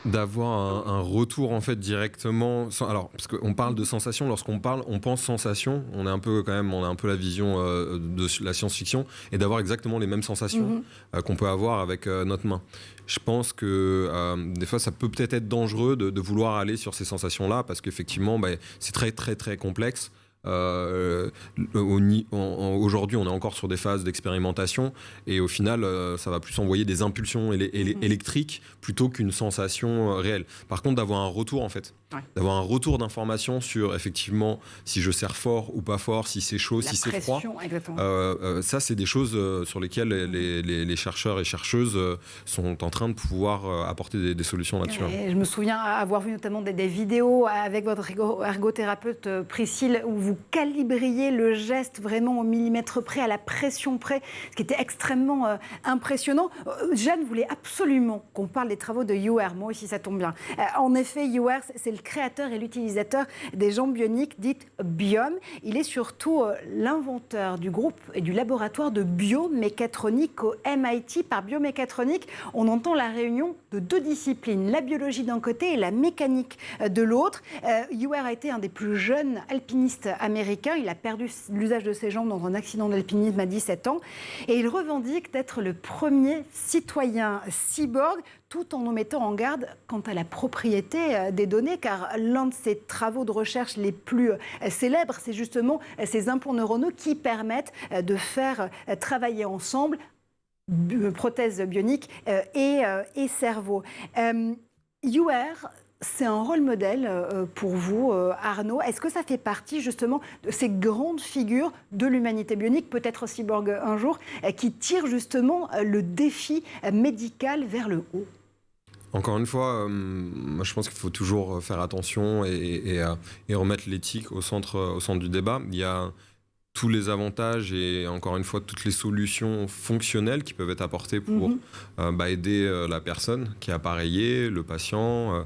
D'avoir un retour en fait directement. Alors, parce qu'on parle de sensation, lorsqu'on parle, on pense sensation. On a un peu la vision de la science-fiction, et d'avoir exactement les mêmes sensations qu'on peut avoir avec notre main. Je pense que des fois, ça peut peut-être être dangereux de vouloir aller sur ces sensations-là, parce qu'effectivement, c'est très très très complexe. Aujourd'hui, on est encore sur des phases d'expérimentation, et au final, ça va plus envoyer des impulsions électriques plutôt qu'une sensation réelle. Par contre, d'avoir un retour, en fait, d'avoir un retour d'information sur effectivement si je serre fort ou pas fort, si c'est chaud, si c'est froid. Ça, c'est des choses sur lesquelles les chercheurs et chercheuses sont en train de pouvoir apporter des solutions là-dessus. Et je me souviens avoir vu notamment des vidéos avec votre ergothérapeute Priscille, où vous calibriez le geste vraiment au millimètre près, à la pression près, ce qui était extrêmement impressionnant. Jeanne voulait absolument qu'on parle des travaux de UR. Moi aussi, ça tombe bien. En effet, UR, c'est le créateur et l'utilisateur des jambes bioniques dites Biome. Il est surtout l'inventeur du groupe et du laboratoire de biomécatronique au MIT. Par biomécatronique, on entend la réunion de deux disciplines, la biologie d'un côté et la mécanique de l'autre. UR a été un des plus jeunes alpinistes américains. Il a perdu l'usage de ses jambes dans un accident d'alpinisme à 17 ans. Et il revendique d'être le premier citoyen cyborg, tout en nous mettant en garde quant à la propriété des données, car l'un de ses travaux de recherche les plus célèbres, c'est justement ces implants neuronaux qui permettent de faire travailler ensemble prothèses bioniques et cerveau. UR, c'est un rôle modèle pour vous, Arnaud. Est-ce que ça fait partie justement de ces grandes figures de l'humanité bionique, peut-être cyborg un jour, qui tirent justement le défi médical vers le haut? Encore une fois, moi je pense qu'il faut toujours faire attention et remettre l'éthique au centre du débat. Il y a tous les avantages et encore une fois toutes les solutions fonctionnelles qui peuvent être apportées pour aider la personne qui est appareillée, le patient.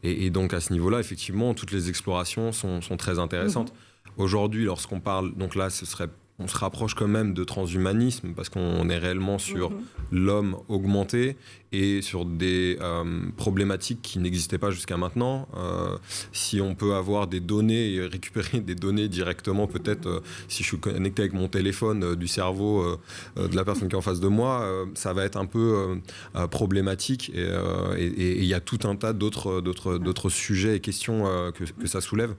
Et donc à ce niveau-là, effectivement, toutes les explorations sont très intéressantes. Aujourd'hui, lorsqu'on parle, donc là, on se rapproche quand même de transhumanisme parce qu'on est réellement sur l'homme augmenté et sur des problématiques qui n'existaient pas jusqu'à maintenant. Si on peut avoir des données et récupérer des données directement, peut-être si je suis connecté avec mon téléphone du cerveau de la personne qui est en face de moi, ça va être un peu problématique. Et il y a tout un tas d'autres sujets et questions que ça soulève.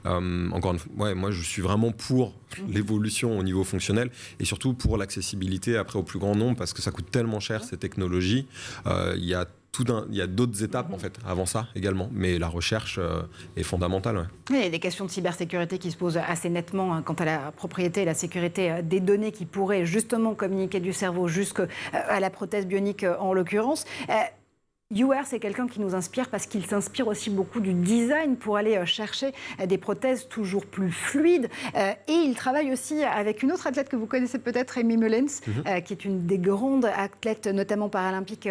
Encore une fois, moi je suis vraiment pour l'évolution au niveau fonctionnel et surtout pour l'accessibilité après au plus grand nombre parce que ça coûte tellement cher ces technologies. Il y a d'autres étapes en fait avant ça également, mais la recherche est fondamentale. Ouais. Il y a des questions de cybersécurité qui se posent assez nettement quant à la propriété et la sécurité des données qui pourraient justement communiquer du cerveau jusqu'à la prothèse bionique en l'occurrence. UR, c'est quelqu'un qui nous inspire parce qu'il s'inspire aussi beaucoup du design pour aller chercher des prothèses toujours plus fluides. Et il travaille aussi avec une autre athlète que vous connaissez peut-être, Amy Mullins, qui est une des grandes athlètes, notamment paralympiques,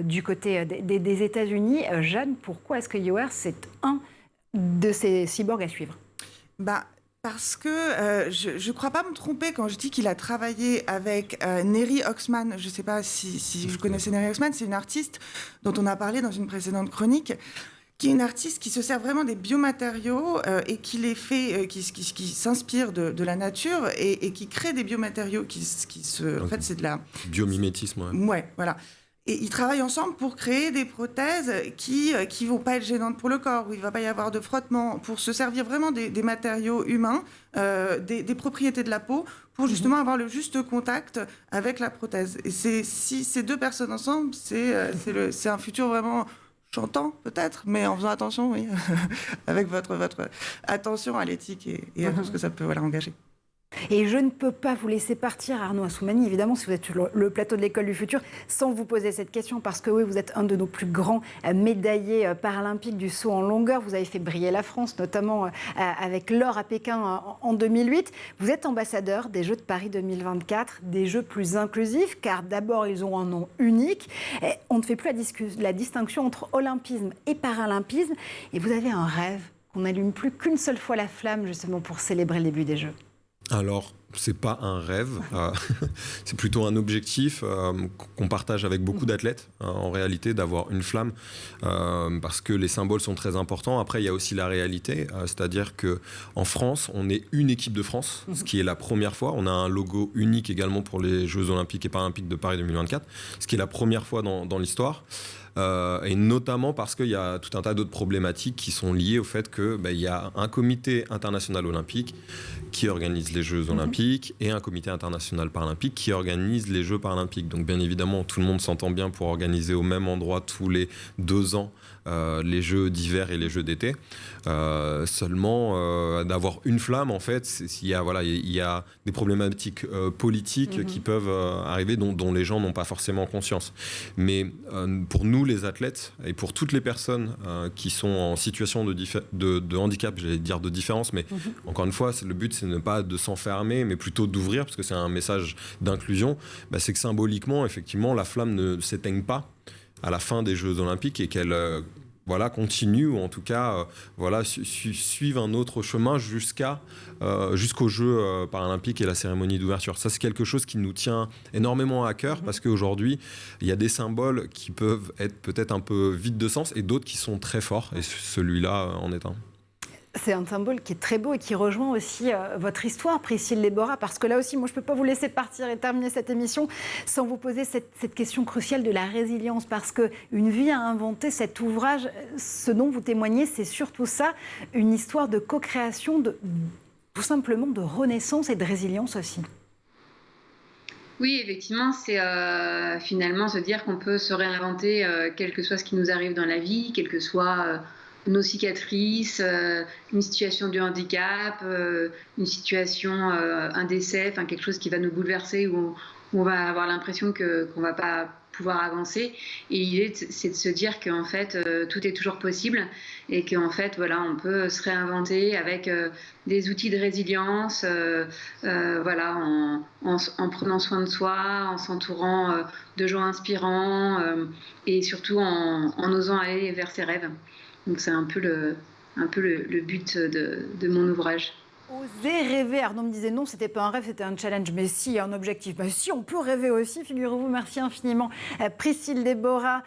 du côté des États-Unis. Jeanne, pourquoi est-ce que UR, c'est un de ces cyborgs à suivre ? Parce que je ne crois pas me tromper quand je dis qu'il a travaillé avec Neri Oxman. Je ne sais pas si vous connaissez Neri Oxman, c'est une artiste dont on a parlé dans une précédente chronique, qui est une artiste qui se sert vraiment des biomatériaux et qui les fait, qui s'inspire de la nature et qui crée des biomatériaux en fait, c'est de la... Biomimétisme, ouais. Ouais, voilà. Et ils travaillent ensemble pour créer des prothèses qui vont pas être gênantes pour le corps, où il va pas y avoir de frottement, pour se servir vraiment des matériaux humains, des propriétés de la peau, pour justement avoir le juste contact avec la prothèse. Et si ces deux personnes ensemble, c'est un futur vraiment chantant peut-être, mais en faisant attention, oui, avec votre attention à l'éthique et à tout ce que ça peut engager. Et je ne peux pas vous laisser partir, Arnaud Assoumani, évidemment, si vous êtes sur le plateau de l'École du Futur, sans vous poser cette question, parce que oui, vous êtes un de nos plus grands médaillés paralympiques du saut en longueur. Vous avez fait briller la France, notamment avec l'or à Pékin en 2008. Vous êtes ambassadeur des Jeux de Paris 2024, des Jeux plus inclusifs, car d'abord, ils ont un nom unique. Et on ne fait plus la distinction entre olympisme et paralympisme. Et vous avez un rêve, qu'on n'allume plus qu'une seule fois la flamme, justement, pour célébrer le début des Jeux. Alors, c'est pas un rêve, c'est plutôt un objectif qu'on partage avec beaucoup d'athlètes, en réalité, d'avoir une flamme, parce que les symboles sont très importants. Après, il y a aussi la réalité, c'est-à-dire qu'en France, on est une équipe de France, ce qui est la première fois. On a un logo unique également pour les Jeux Olympiques et Paralympiques de Paris 2024, ce qui est la première fois dans l'histoire. Et notamment parce qu'il y a tout un tas d'autres problématiques qui sont liées au fait qu'il y a un comité international olympique qui organise les Jeux olympiques et un comité international paralympique qui organise les Jeux paralympiques. Donc bien évidemment, tout le monde s'entend bien pour organiser au même endroit tous les 2 ans les Jeux d'hiver et les Jeux d'été. Seulement, d'avoir une flamme, en fait, il y a des problématiques politiques qui peuvent arriver dont les gens n'ont pas forcément conscience. Mais pour nous, les athlètes, et pour toutes les personnes qui sont en situation de handicap, j'allais dire de différence, mais encore une fois, le but, c'est ne pas de s'enfermer, mais plutôt d'ouvrir, parce que c'est un message d'inclusion. C'est que symboliquement, effectivement, la flamme ne s'éteigne pas à la fin des Jeux Olympiques et qu'elle continue, ou en tout cas suive un autre chemin jusqu'aux Jeux paralympiques et la cérémonie d'ouverture. Ça, c'est quelque chose qui nous tient énormément à cœur parce qu'aujourd'hui, il y a des symboles qui peuvent être peut-être un peu vides de sens et d'autres qui sont très forts, et celui-là en est un. C'est un symbole qui est très beau et qui rejoint aussi votre histoire, Priscille Lebora, parce que là aussi, moi, je ne peux pas vous laisser partir et terminer cette émission sans vous poser cette question cruciale de la résilience, parce qu'une vie à inventer, cet ouvrage, ce dont vous témoignez, c'est surtout ça, une histoire de co-création, tout simplement de renaissance et de résilience aussi. Oui, effectivement, c'est finalement se dire qu'on peut se réinventer, quel que soit ce qui nous arrive dans la vie, quel que soit... nos cicatrices, une situation de handicap, une situation, un décès, quelque chose qui va nous bouleverser, où on va avoir l'impression qu'on ne va pas pouvoir avancer. Et l'idée, c'est de se dire qu'en fait, tout est toujours possible et qu'en fait, voilà, on peut se réinventer avec des outils de résilience, voilà, en prenant soin de soi, en s'entourant de gens inspirants et surtout en osant aller vers ses rêves. Donc c'est un peu le but de mon ouvrage. Oser rêver. Arnaud me disait non, c'était pas un rêve, c'était un challenge. Mais si, un objectif. Bah, si, on peut rêver aussi, figurez-vous. Merci infiniment, Priscille Déborah,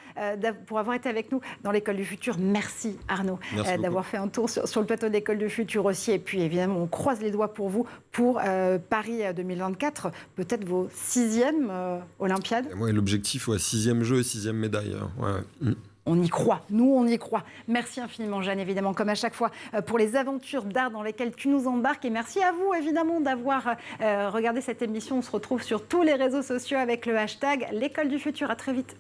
pour avoir été avec nous dans l'École du Futur. Merci, Arnaud, d'avoir fait un tour sur le plateau de l'École du Futur aussi. Et puis, évidemment, on croise les doigts pour vous pour Paris 2024. Peut-être vos 6e Olympiades. Ouais, l'objectif, 6e jeu et 6e médaille. Ouais. On y croit, nous on y croit. Merci infiniment Jeanne, évidemment, comme à chaque fois, pour les aventures d'art dans lesquelles tu nous embarques. Et merci à vous, évidemment, d'avoir regardé cette émission. On se retrouve sur tous les réseaux sociaux avec le hashtag l'École du Futur. À très vite.